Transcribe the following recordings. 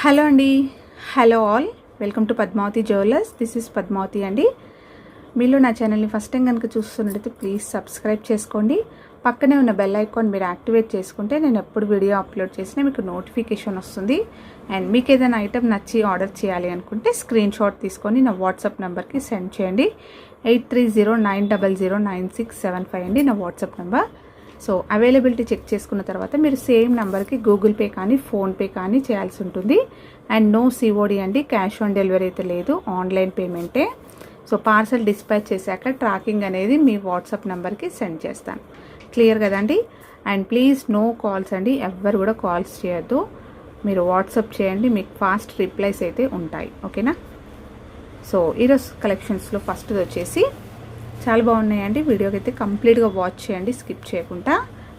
Hello అండి, hello all, welcome to Padmavathi jewellers. This is Padmavathi అండి. మీరు నా ఛానల్ని ఫస్ట్ టైం కనుక చూస్తున్నట్టయితే ప్లీజ్ సబ్స్క్రైబ్ చేసుకోండి. పక్కనే ఉన్న బెల్ ఐకాన్ మీరు యాక్టివేట్ చేసుకుంటే నేను ఎప్పుడు వీడియో అప్లోడ్ చేసినా మీకు నోటిఫికేషన్ వస్తుంది. అండ్ మీకు ఏదైనా ఐటెం నచ్చి ఆర్డర్ చేయాలి అనుకుంటే స్క్రీన్ షాట్ తీసుకొని నా వాట్సాప్ నెంబర్కి సెండ్ చేయండి. 8309009675 అండి నా WhatsApp number. So availability check చేసుకున్న తర్వాత మీరు సేమ్ నెంబర్కి గూగుల్ పే కానీ ఫోన్పే కానీ చేయాల్సి ఉంటుంది. అండ్ నో సిఓడి అండి, క్యాష్ ఆన్ డెలివరీ అయితే లేదు, ఆన్లైన్ పేమెంటే. సో పార్సల్ డిస్పాచ్ చేశాక ట్రాకింగ్ అనేది మీ వాట్సాప్ నెంబర్కి సెండ్ చేస్తాను. క్లియర్ కదండి. అండ్ ప్లీజ్ నో కాల్స్ అండి, ఎవ్వరు కూడా కాల్స్ చేయొద్దు, మీరు వాట్సాప్ చేయండి, మీకు ఫాస్ట్ రిప్లైస్ అయితే ఉంటాయి. ఓకేనా. సో ఈరోజు కలెక్షన్స్లో ఫస్ట్ది వచ్చేసి చాలా బాగున్నాయండి. వీడియోకి అయితే కంప్లీట్గా వాచ్ చేయండి, స్కిప్ చేయకుండా.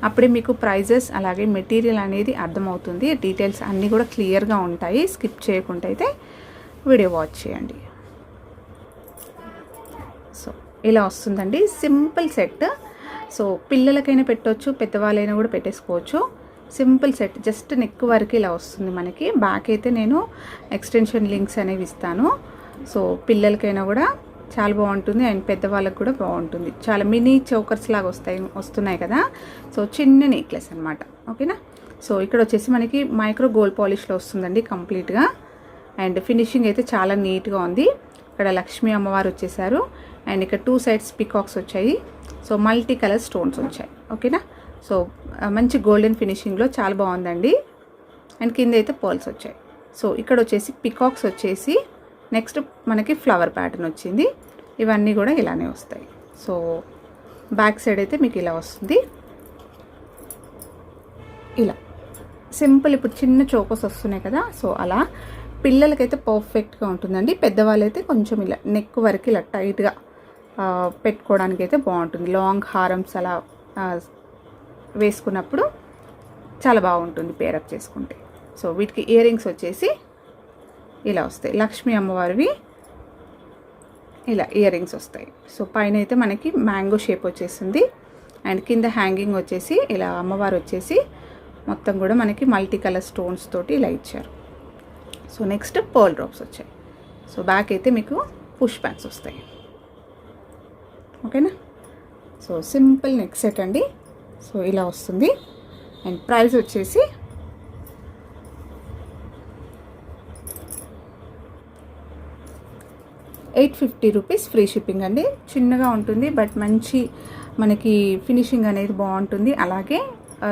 అప్పుడే మీకు ప్రైజెస్ అలాగే మెటీరియల్ అనేది అర్థమవుతుంది, డీటెయిల్స్ అన్నీ కూడా క్లియర్గా ఉంటాయి. స్కిప్ చేయకుండా అయితే వీడియో వాచ్ చేయండి. సో ఇలా వస్తుందండి సింపుల్ సెట్. సో పిల్లలకైనా పెట్టవచ్చు, పెద్దవాళ్ళైనా కూడా పెట్టేసుకోవచ్చు. సింపుల్ సెట్, జస్ట్ నెక్ వరకు ఇలా వస్తుంది మనకి. బ్యాక్ అయితే నేను ఎక్స్టెన్షన్ లింక్స్ అనేవి ఇస్తాను. సో పిల్లలకైనా కూడా చాలా బాగుంటుంది అండ్ పెద్దవాళ్ళకి కూడా బాగుంటుంది. చాలా మినీ చోకర్స్ లాగా వస్తున్నాయి కదా. సో చిన్న నెక్లెస్ అనమాట. ఓకేనా. సో ఇక్కడ వచ్చేసి మనకి మైక్రో గోల్డ్ పాలిష్లో వస్తుందండి కంప్లీట్గా. అండ్ ఫినిషింగ్ అయితే చాలా నీట్గా ఉంది. ఇక్కడ లక్ష్మీ అమ్మవారు వచ్చేసారు అండ్ ఇక్కడ 2 సైడ్స్ పికాక్స్ వచ్చాయి. సో మల్టీ కలర్ స్టోన్స్ వచ్చాయి. ఓకేనా. సో మంచి గోల్డెన్ ఫినిషింగ్లో చాలా బాగుందండి. అండ్ కింద అయితే పర్ల్స్ వచ్చాయి. సో ఇక్కడ వచ్చేసి పికాక్స్ వచ్చేసి నెక్స్ట్ మనకి ఫ్లవర్ ప్యాటర్న్ వచ్చింది. ఇవన్నీ కూడా ఇలానే వస్తాయి. సో బ్యాక్ సైడ్ అయితే మీకు ఇలా వస్తుంది, ఇలా సింపుల్. ఇప్పుడు చిన్న చోకోస్ వస్తున్నాయి కదా, సో అలా పిల్లలకైతే పర్ఫెక్ట్గా ఉంటుందండి. పెద్దవాళ్ళైతే కొంచెం ఇలా నెక్ వరకు ఇలా టైట్గా పెట్టుకోవడానికి అయితే బాగుంటుంది. లాంగ్ హారమ్స్ అలా వేసుకున్నప్పుడు చాలా బాగుంటుంది పేరప్ చేసుకుంటే. సో వీటికి ఇయర్ రింగ్స్ వచ్చేసి ఇలా వస్తాయి. లక్ష్మీ అమ్మవారివి ఇలా ఇయర్ రింగ్స్ వస్తాయి. సో పైన అయితే మనకి మ్యాంగో షేప్ వచ్చేసింది అండ్ కింద హ్యాంగింగ్ వచ్చేసి ఇలా అమ్మవారు వచ్చేసి మొత్తం కూడా మనకి మల్టీ కలర్ స్టోన్స్ తోటి ఇలా ఇచ్చారు. సో నెక్స్ట్ పర్ల్ డ్రాప్స్ వచ్చాయి. సో బ్యాక్ అయితే మీకు పుష్ బ్యాక్స్ వస్తాయి. ఓకేనా. సో సింపుల్ నెక్ సెట్ అండి. సో ఇలా వస్తుంది. అండ్ ప్రైస్ వచ్చేసి 850 రూపీస్, ఫ్రీ షిప్పింగ్ అండి. చిన్నగా ఉంటుంది బట్ మంచి మనకి ఫినిషింగ్ అనేది బాగుంటుంది. అలాగే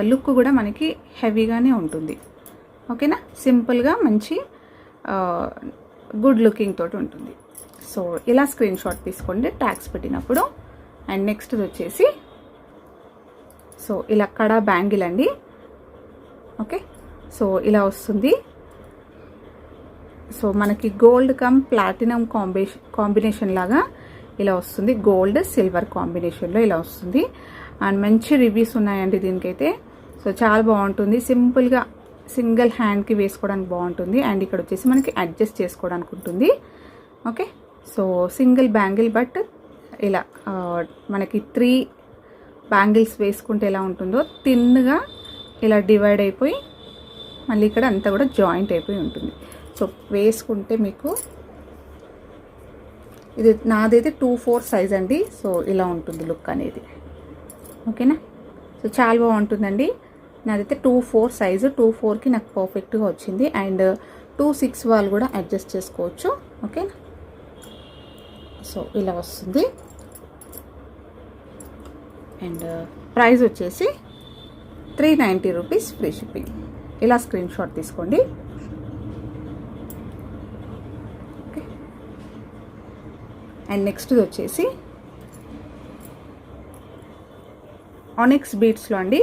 లుక్ కూడా మనకి హెవీగానే ఉంటుంది. ఓకేనా. సింపుల్గా మంచి గుడ్ లుకింగ్ తోటి ఉంటుంది. సో ఇలా స్క్రీన్ షాట్ తీసుకోండి ట్యాగ్స్ పెట్టినప్పుడు. అండ్ నెక్స్ట్ వచ్చేసి సో ఇలా కడా బ్యాంగిల్ అండి. ఓకే. సో ఇలా వస్తుంది. సో మనకి గోల్డ్ కమ్ ప్లాటినం కాంబినేషన్ లాగా ఇలా వస్తుంది. గోల్డ్ సిల్వర్ కాంబినేషన్లో ఇలా వస్తుంది. అండ్ మంచి రివ్యూస్ ఉన్నాయండి దీనికైతే. సో చాలా బాగుంటుంది. సింపుల్గా సింగిల్ హ్యాండ్కి వేసుకోవడానికి బాగుంటుంది. అండ్ ఇక్కడ వచ్చేసి మనకి అడ్జస్ట్ చేసుకోవడానికి ఉంటుంది. Okay. So single bangle but ఇలా మనకి 3 బ్యాంగిల్స్ వేసుకుంటే ఎలా ఉంటుందో థిన్గా ఇలా డివైడ్ అయిపోయి మళ్ళీ ఇక్కడ అంతా కూడా జాయింట్ అయిపోయి ఉంటుంది. సో వేసుకుంటే మీకు ఇది నాదైతే 2-4 సైజ్ అండి. సో ఇలా ఉంటుంది లుక్ అనేది. ఓకేనా. సో చాలా బాగుంటుందండి. నాదైతే 2-4 సైజు, 2-4కి నాకు పర్ఫెక్ట్గా వచ్చింది. అండ్ 2-6 వాళ్ళు కూడా అడ్జస్ట్ చేసుకోవచ్చు. ఓకేనా. సో ఇలా వస్తుంది. అండ్ ప్రైస్ వచ్చేసి 390 రూపీస్, ఫ్రీ షిప్పింగ్. ఇలా స్క్రీన్ షాట్ తీసుకోండి. అండ్ నెక్స్ట్ వచ్చేసి ఆనిక్స్ బీడ్స్లో అండి.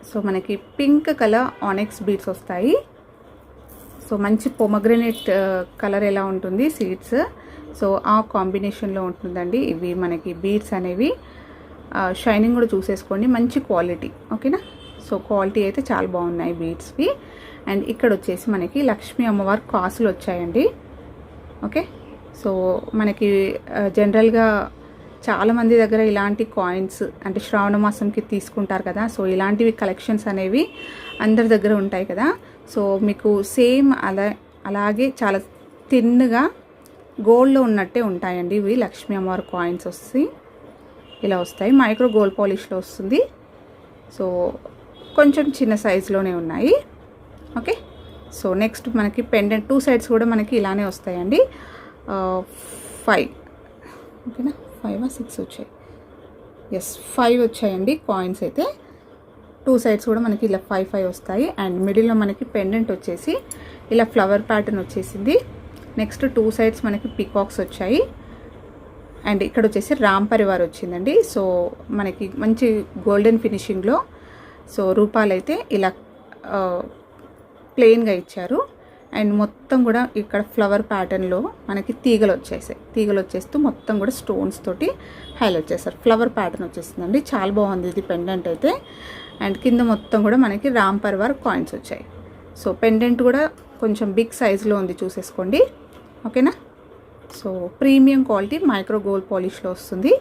సో మనకి పింక్ కలర్ ఆనిక్స్ బీడ్స్ వస్తాయి. సో మంచి పొమగ్రనేట్ కలర్ ఎలా ఉంటుంది సీడ్స్, సో ఆ కాంబినేషన్లో ఉంటుందండి. ఇవి మనకి బీడ్స్ అనేవి షైనింగ్ కూడా చూసేసుకోండి, మంచి క్వాలిటీ. ఓకేనా. సో క్వాలిటీ అయితే చాలా బాగున్నాయి బీడ్స్వి. అండ్ ఇక్కడ వచ్చేసి మనకి లక్ష్మీ అమ్మవారి కాసులు వచ్చాయండి. ఓకే. సో మనకి జనరల్గా చాలామంది దగ్గర ఇలాంటి కాయిన్స్ అంటే శ్రావణ మాసంకి తీసుకుంటారు కదా. సో ఇలాంటివి కలెక్షన్స్ అనేవి అందరి దగ్గర ఉంటాయి కదా. సో మీకు సేమ్ అలాగే చాలా థిన్గా గోల్డ్లో ఉన్నట్టే ఉంటాయండి ఇవి. లక్ష్మీ అమ్మవారి కాయిన్స్ వస్తాయి, ఇలా వస్తాయి. మైక్రో గోల్డ్ పాలిష్లో వస్తుంది. సో కొంచెం చిన్న సైజులోనే ఉన్నాయి. ఓకే, సో నెక్స్ట్ మనకి పెండెంట్ 2 సైడ్స్ కూడా మనకి ఇలానే వస్తాయండి. 5 ఓకేనా, 5 or 6 వచ్చాయి. ఎస్ 5 వచ్చాయండి కాయిన్స్ అయితే. 2 సైడ్స్ కూడా మనకి ఇలా 5 వస్తాయి. అండ్ మిడిల్లో మనకి పెండెంట్ వచ్చేసి ఇలా ఫ్లవర్ ప్యాటర్న్ వచ్చేసింది. నెక్స్ట్ 2 సైడ్స్ మనకి పికాక్స్ వచ్చాయి. అండ్ ఇక్కడ వచ్చేసి రామ్ పరివార్ వచ్చిందండి. సో మనకి మంచి గోల్డెన్ ఫినిషింగ్లో. సో రూపాలు అయితే ఇలా ప్లెయిన్గా ఇచ్చారు. అండ్ మొత్తం కూడా ఇక్కడ ఫ్లవర్ ప్యాటర్న్లో మనకి తీగలు వచ్చేసాయి. తీగలు వచ్చేస్తూ మొత్తం కూడా స్టోన్స్ తోటి హైలైట్ చేస్తారు. ఫ్లవర్ ప్యాటర్న్ వచ్చేస్తుందండి. చాలా బాగుంది ఇది పెండెంట్ అయితే. అండ్ కింద మొత్తం కూడా మనకి రామ్ పరివార్ కాయిన్స్ వచ్చాయి. సో పెండెంట్ కూడా కొంచెం బిగ్ సైజులో ఉంది, చూసేసుకోండి. ఓకేనా, so premium quality micro gold పాలిష్లో వస్తుంది.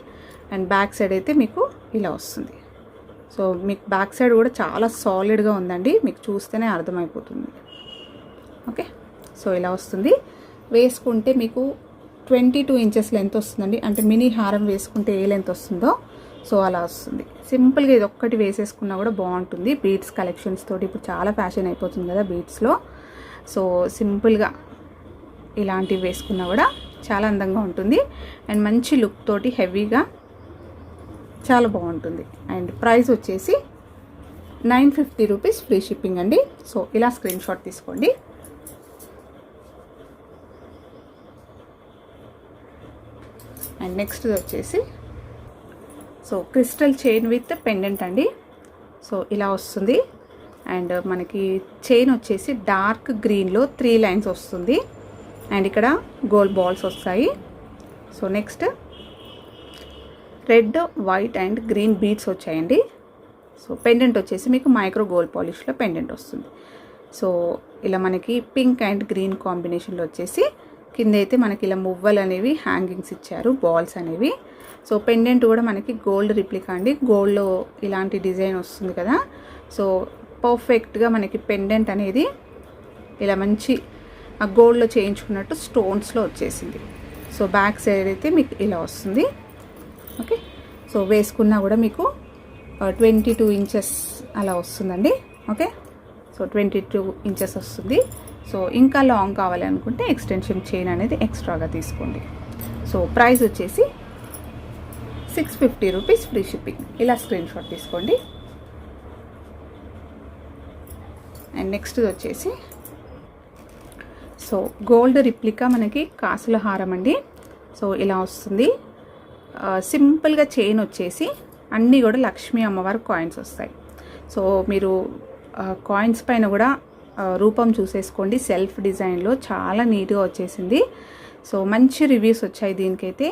అండ్ బ్యాక్ సైడ్ అయితే మీకు ఇలా వస్తుంది. సో మీకు బ్యాక్ సైడ్ కూడా చాలా సాలిడ్గా ఉందండి, మీకు చూస్తేనే అర్థమైపోతుంది. ఓకే, సో ఇలా వస్తుంది. వేసుకుంటే మీకు 22 ఇంచెస్ లెంత్ వస్తుందండి. అంటే మినీ హారం వేసుకుంటే ఏ లెంత్ వస్తుందో సో అలా వస్తుంది. సింపుల్గా ఇది ఒక్కటి వేసేసుకున్నా కూడా బాగుంటుంది. బీడ్స్ కలెక్షన్స్ తోటి ఇప్పుడు చాలా ఫ్యాషన్ అయిపోతుంది కదా బీడ్స్లో. సో సింపుల్గా ఇలాంటివి వేసుకున్నా కూడా చాలా అందంగా ఉంటుంది. అండ్ మంచి లుక్ తోటి హెవీగా చాలా బాగుంటుంది. అండ్ ప్రైస్ వచ్చేసి 950 రూపీస్ ఫ్రీ షిప్పింగ్ అండి. సో ఇలా స్క్రీన్ షాట్ తీసుకోండి. అండ్ నెక్స్ట్ వచ్చేసి so crystal chain with pendant అండి. సో ఇలా వస్తుంది. అండ్ మనకి చైన్ వచ్చేసి డార్క్ గ్రీన్లో 3 లైన్స్ వస్తుంది. అండ్ ఇక్కడ గోల్డ్ బాల్స్ వస్తాయి. So next red, white and green beads వచ్చాయండి. సో పెండెంట్ వచ్చేసి మీకు మైక్రో గోల్డ్ పాలిష్లో పెండెంట్ వస్తుంది. సో ఇలా మనకి పింక్ అండ్ గ్రీన్ కాంబినేషన్లో వచ్చేసి కింద అయితే మనకి ఇలా మువ్వలు అనేవి హ్యాంగింగ్స్ ఇచ్చారు, బాల్స్ అనేవి. సో పెండెంట్ కూడా మనకి గోల్డ్ రిప్లికా అండి. గోల్డ్లో ఇలాంటి డిజైన్ వస్తుంది కదా. సో పర్ఫెక్ట్గా మనకి పెండెంట్ అనేది ఇలా మంచి ఆ గోల్డ్లో చేయించుకున్నట్టు స్టోన్స్లో వచ్చేసింది. సో బ్యాక్ సైడ్ అయితే మీకు ఇలా వస్తుంది. ఓకే, సో వేసుకున్నా కూడా మీకు 22 ఇంచెస్ అలా వస్తుందండి. ఓకే, సో 22 ఇంచెస్ వస్తుంది. సో ఇంకా లాంగ్ కావాలి అనుకుంటే ఎక్స్టెన్షన్ చైన్ అనేది ఎక్స్ట్రాగా తీసుకోండి. సో ప్రైస్ వచ్చేసి 650 రూపీస్ ఫ్రీ షిప్పింగ్. ఇలా స్క్రీన్ షాట్ తీసుకోండి. అండ్ నెక్స్ట్ వచ్చేసి సో గోల్డ్ రిప్లికా మనకి కాసుల హారం అండి. సో ఇలా వస్తుంది. సింపుల్గా చైన్ వచ్చేసి అన్నీ కూడా లక్ష్మీ అమ్మవారి కాయిన్స్ వస్తాయి. సో మీరు కాయిన్స్ పైన కూడా రూపం చూసేసుకోండి. సెల్ఫ్ డిజైన్లో చాలా నీట్గా వచ్చేసింది. సో మంచి రివ్యూస్ వచ్చాయి దీనికైతే.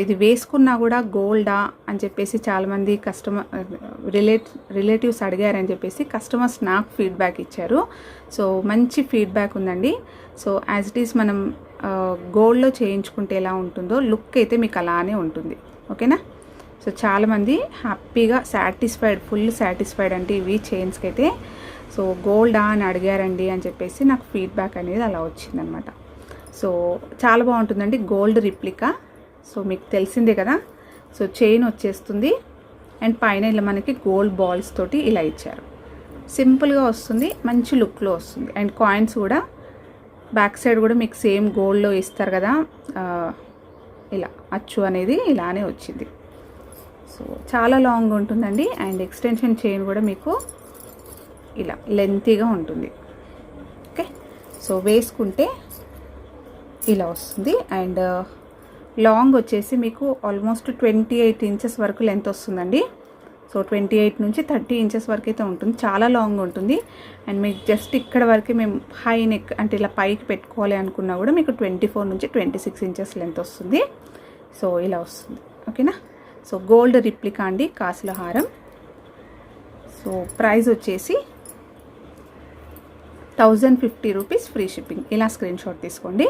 ఇది వేసుకున్నా కూడా గోల్డా అని చెప్పేసి చాలామంది రిలేటివ్స్ అడిగారని చెప్పేసి కస్టమర్స్ నాకు ఫీడ్బ్యాక్ ఇచ్చారు. సో మంచి ఫీడ్బ్యాక్ ఉందండి. సో యాజ్ ఇట్ ఈస్ మనం గోల్డ్లో చేయించుకుంటే ఎలా ఉంటుందో లుక్ అయితే మీకు అలానే ఉంటుంది. ఓకేనా, సో చాలామంది హ్యాపీగా ఫుల్ సాటిస్ఫైడ్ అంటే ఇవి చైన్స్కి అయితే. సో గోల్డా అని అడిగారండి అని చెప్పేసి నాకు ఫీడ్బ్యాక్ అనేది అలా వచ్చిందనమాట. సో చాలా బాగుంటుందండి గోల్డ్ రిప్లికా. సో మీకు తెలిసిందే కదా. సో చైన్ వచ్చేస్తుంది అండ్ పైన ఇలా మనకి గోల్డ్ బాల్స్ తోటి ఇలా ఇచ్చారు. సింపుల్గా వస్తుంది, మంచి లుక్లో వస్తుంది. అండ్ కాయిన్స్ కూడా బ్యాక్ సైడ్ కూడా మీకు సేమ్ గోల్డ్లో ఇస్తారు కదా, ఇలా అచ్చు అనేది ఇలానే వచ్చింది. సో చాలా లాంగ్ ఉంటుందండి. అండ్ ఎక్స్టెన్షన్ చైన్ కూడా మీకు ఇలా లెంతీగా ఉంటుంది. ఓకే, సో వేసుకుంటే ఇలా వస్తుంది. అండ్ లాంగ్ వచ్చేసి మీకు ఆల్మోస్ట్ 28 ఇంచెస్ వరకు లెంత్ వస్తుందండి. సో 28 నుంచి 30 ఇంచెస్ వరకు అయితే ఉంటుంది. చాలా లాంగ్ ఉంటుంది. అండ్ మీకు జస్ట్ ఇక్కడ వరకు మేము హై నెక్ అంటే ఇలా పైకి పెట్టుకోవాలి అనుకున్నా కూడా మీకు 24 నుంచి 26 ఇంచెస్ లెంత్ వస్తుంది. సో ఇలా వస్తుంది. ఓకేనా, సో గోల్డ్ రిప్లికా అండి కాసుల హారం. సో ప్రైస్ వచ్చేసి 1050 రూపీస్ ఫ్రీ షిప్పింగ్. ఇలా స్క్రీన్ షాట్ తీసుకోండి.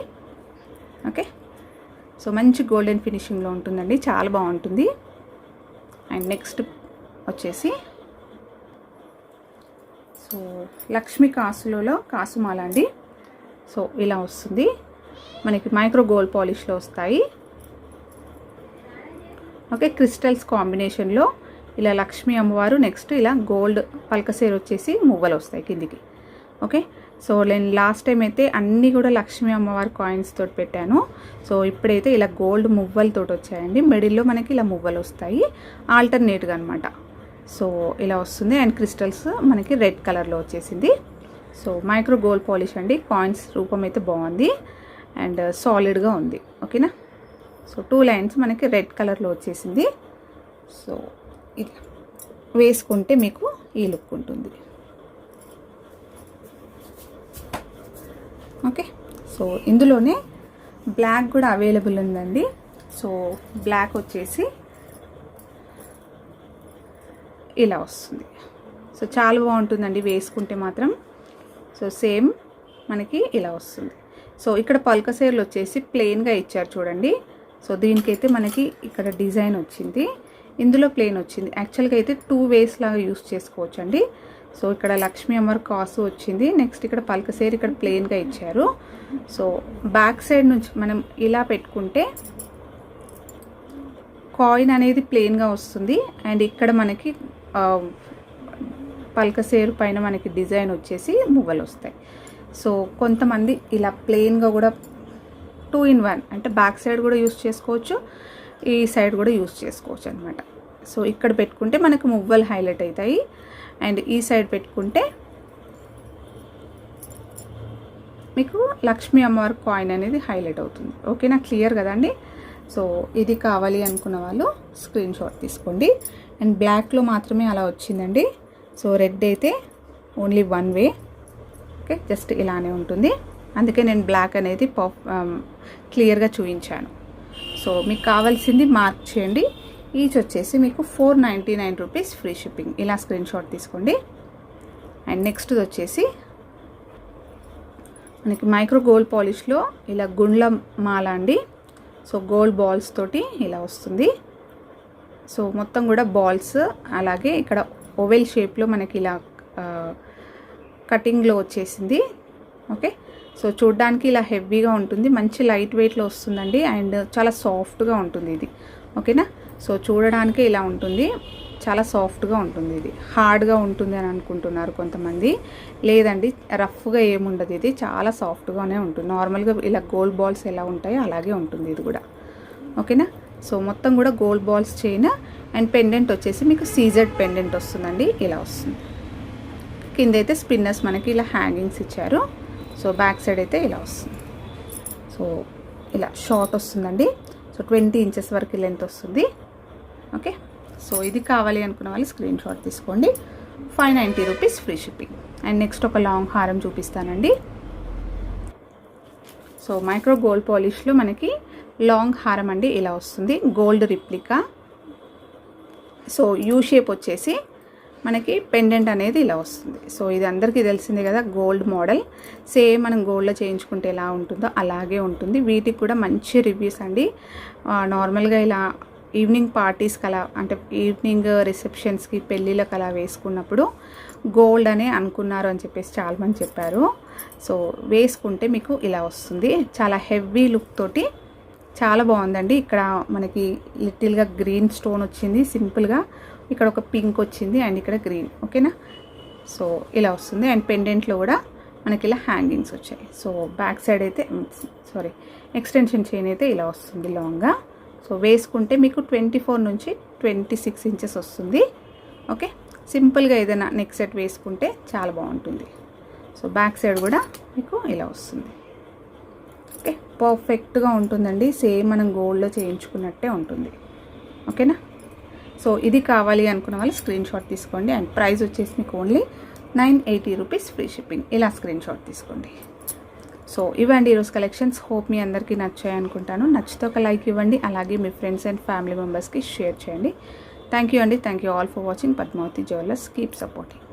ఓకే, సో మంచి గోల్డెన్ ఫినిషింగ్లో ఉంటుందండి, చాలా బాగుంటుంది. అండ్ నెక్స్ట్ వచ్చేసి సో లక్ష్మీ కాసులలో కాసుమాల అండి. సో ఇలా వస్తుంది మనకి, మైక్రో గోల్డ్ పాలిష్లో వస్తాయి. ఓకే, క్రిస్టల్స్ కాంబినేషన్లో ఇలా లక్ష్మీ అమ్మవారు, నెక్స్ట్ ఇలా గోల్డ్ పల్కసేరు వచ్చేసి మువ్వలు వస్తాయి కిందికి. ఓకే, సో నేను లాస్ట్ టైం అయితే అన్నీ కూడా లక్ష్మీ అమ్మవారి కాయిన్స్ తోటి పెట్టాను. సో ఇప్పుడైతే ఇలా గోల్డ్ మువ్వలతో వచ్చాయండి. మిడిల్లో మనకి ఇలా మువ్వలు వస్తాయి ఆల్టర్నేట్గా అనమాట. సో ఇలా వస్తుంది. అండ్ క్రిస్టల్స్ మనకి రెడ్ కలర్లో వచ్చేసింది. సో మైక్రో గోల్డ్ పాలిష్ అండి. కాయిన్స్ రూపం అయితే బాగుంది అండ్ సాలిడ్గా ఉంది. ఓకేనా. సో 2 లైన్స్ మనకి రెడ్ కలర్లో వచ్చేసింది. సో ఇది వేసుకుంటే మీకు ఈ లుక్ ఉంటుంది. ఓకే, సో ఇందులోనే బ్లాక్ కూడా అవైలబుల్ ఉందండి. సో బ్లాక్ వచ్చేసి ఇలా వస్తుంది. సో చాలా బాగుంటుందండి వేసుకుంటే మాత్రం. సో సేమ్ మనకి ఇలా వస్తుంది. సో ఇక్కడ పల్కసేర్లు వచ్చేసి ప్లెయిన్గా ఇచ్చారు చూడండి. సో దీనికైతే మనకి ఇక్కడ డిజైన్ వచ్చింది, ఇందులో ప్లెయిన్ వచ్చింది. యాక్చువల్గా అయితే 2 వేస్ లాగా యూస్ చేసుకోవచ్చు అండి. సో ఇక్కడ లక్ష్మీ అమ్మవారి కాసు వచ్చింది, నెక్స్ట్ ఇక్కడ పల్కసేర్ ఇక్కడ ప్లెయిన్గా ఇచ్చారు. సో బ్యాక్ సైడ్ నుంచి మనం ఇలా పెట్టుకుంటే కాయిన్ అనేది ప్లెయిన్గా వస్తుంది. అండ్ ఇక్కడ మనకి పల్కసేరు పైన మనకి డిజైన్ వచ్చేసి మువ్వలు వస్తాయి. సో కొంతమంది ఇలా ప్లెయిన్గా కూడా 2 in 1 అంటే బ్యాక్ సైడ్ కూడా యూస్ చేసుకోవచ్చు, ఈ సైడ్ కూడా యూస్ చేసుకోవచ్చు అనమాట. సో ఇక్కడ పెట్టుకుంటే మనకు మువ్వలు హైలైట్ అవుతాయి అండ్ ఈ సైడ్ పెట్టుకుంటే మీకు లక్ష్మీ అమ్మవారి కాయిన్ అనేది హైలైట్ అవుతుంది. ఓకేనా, క్లియర్ కదండి. సో ఇది కావాలి అనుకున్న వాళ్ళు స్క్రీన్ షాట్ తీసుకోండి. అండ్ బ్లాక్లో మాత్రమే అలా వచ్చిందండి. సో రెడ్ అయితే ఓన్లీ 1 వే. ఓకే, జస్ట్ ఇలానే ఉంటుంది, అందుకే నేను బ్లాక్ అనేది క్లియర్గా చూపించాను. సో మీకు కావాల్సింది మార్క్ చేయండి. ఈచ్ వచ్చేసి మీకు 499 రూపీస్ ఫ్రీ షిప్పింగ్. ఇలా స్క్రీన్ షాట్ తీసుకోండి. అండ్ నెక్స్ట్ వచ్చేసి మనకి మైక్రో గోల్డ్ పాలిష్లో ఇలా గుండ్ల మాల అండి. సో గోల్డ్ బాల్స్ తోటి ఇలా వస్తుంది. సో మొత్తం కూడా బాల్స్, అలాగే ఇక్కడ ఓవెల్ షేప్లో మనకి ఇలా కటింగ్లో వచ్చేసింది. ఓకే, సో చూడ్డానికి ఇలా హెవీగా ఉంటుంది, మంచి లైట్ వెయిట్లో వస్తుందండి అండ్ చాలా సాఫ్ట్గా ఉంటుంది ఇది. ఓకేనా, సో చూడడానికి ఇలా ఉంటుంది, చాలా సాఫ్ట్గా ఉంటుంది. ఇది హార్డ్గా ఉంటుంది అని అనుకుంటున్నారు కొంతమంది, లేదండి రఫ్గా ఏముండదు, ఇది చాలా సాఫ్ట్గానే ఉంటుంది. నార్మల్గా ఇలా గోల్డ్ బాల్స్ ఎలా ఉంటాయో అలాగే ఉంటుంది ఇది కూడా. ఓకేనా, సో మొత్తం కూడా gold balls chain and pendant వచ్చేసి మీకు సీజెడ్ పెండెంట్ వస్తుందండి. ఇలా వస్తుంది. కింద అయితే స్పిన్నర్స్ మనకి ఇలా హ్యాంగింగ్స్ ఇచ్చారు. సో బ్యాక్ సైడ్ అయితే ఇలా వస్తుంది. సో ఇలా షార్ట్ వస్తుందండి. సో 20 ఇంచెస్ వరకు లెంత్ వస్తుంది. ఓకే, సో ఇది కావాలి అనుకున్న వాళ్ళు స్క్రీన్ షాట్ తీసుకోండి. 590 rupees free shipping. And next ఒక లాంగ్ హారం చూపిస్తానండి. సో మైక్రో గోల్డ్ పాలిష్లో మనకి లాంగ్ హారం అండి. ఇలా వస్తుంది, gold replica. So U shape వచ్చేసి మనకి పెండెంట్ అనేది ఇలా వస్తుంది. సో ఇది అందరికీ తెలిసిందే కదా, గోల్డ్ మోడల్. సేమ్ మనం గోల్డ్లో చేయించుకుంటే ఎలా ఉంటుందో అలాగే ఉంటుంది. వీటికి కూడా మంచి రివ్యూస్ అండి. నార్మల్గా ఇలా ఈవినింగ్ పార్టీస్కి అలా, అంటే ఈవినింగ్ రిసెప్షన్స్కి పెళ్ళిళ్ళకి అలా వేసుకున్నప్పుడు గోల్డ్ అనే అనుకున్నారు అని చెప్పేసి చాలామంది చెప్పారు. సో వేసుకుంటే మీకు ఇలా వస్తుంది, చాలా హెవీ లుక్ తోటి చాలా బాగుందండి. ఇక్కడ మనకి లిటిల్గా గ్రీన్ స్టోన్ వచ్చింది సింపుల్గా, ఇక్కడ ఒక పింక్ వచ్చింది అండ్ ఇక్కడ గ్రీన్. ఓకేనా, సో ఇలా వస్తుంది. అండ్ పెండెంట్లో కూడా మనకి ఇలా హ్యాంగింగ్స్ వచ్చాయి. సో బ్యాక్ సైడ్ అయితే ఎక్స్టెన్షన్ చైన్ అయితే ఇలా వస్తుంది లాంగ్గా. సో వేసుకుంటే మీకు 24 నుంచి 26 ఇంచెస్ వస్తుంది. ఓకే, సింపుల్గా ఏదైనా నెక్ సెట్ వేసుకుంటే చాలా బాగుంటుంది. సో బ్యాక్ సైడ్ కూడా మీకు ఇలా వస్తుంది. ఓకే, పర్ఫెక్ట్గా ఉంటుందండి, సేమ్ మనం గోల్డ్లో చేయించుకున్నట్టే ఉంటుంది. ఓకేనా, సో ఇది కావాలి అనుకున్న వాళ్ళు స్క్రీన్ షాట్ తీసుకోండి. అండ్ ప్రైస్ వచ్చేసి మీకు ఓన్లీ 980 రూపీస్ ఫ్రీ షిప్పింగ్. ఇలా స్క్రీన్ షాట్ తీసుకోండి. సో ఇవ్వండి ఈరోజు కలెక్షన్స్. హోప్ మీ అందరికీ నచ్చాయి అనుకుంటాను. నచ్చితే ఒక లైక్ ఇవ్వండి, అలాగే మీ ఫ్రెండ్స్ అండ్ ఫ్యామిలీ మెంబర్స్కి షేర్ చేయండి. థ్యాంక్ యూ అండి. Thank you all for watching Padmavathi jewellers. Keep supporting.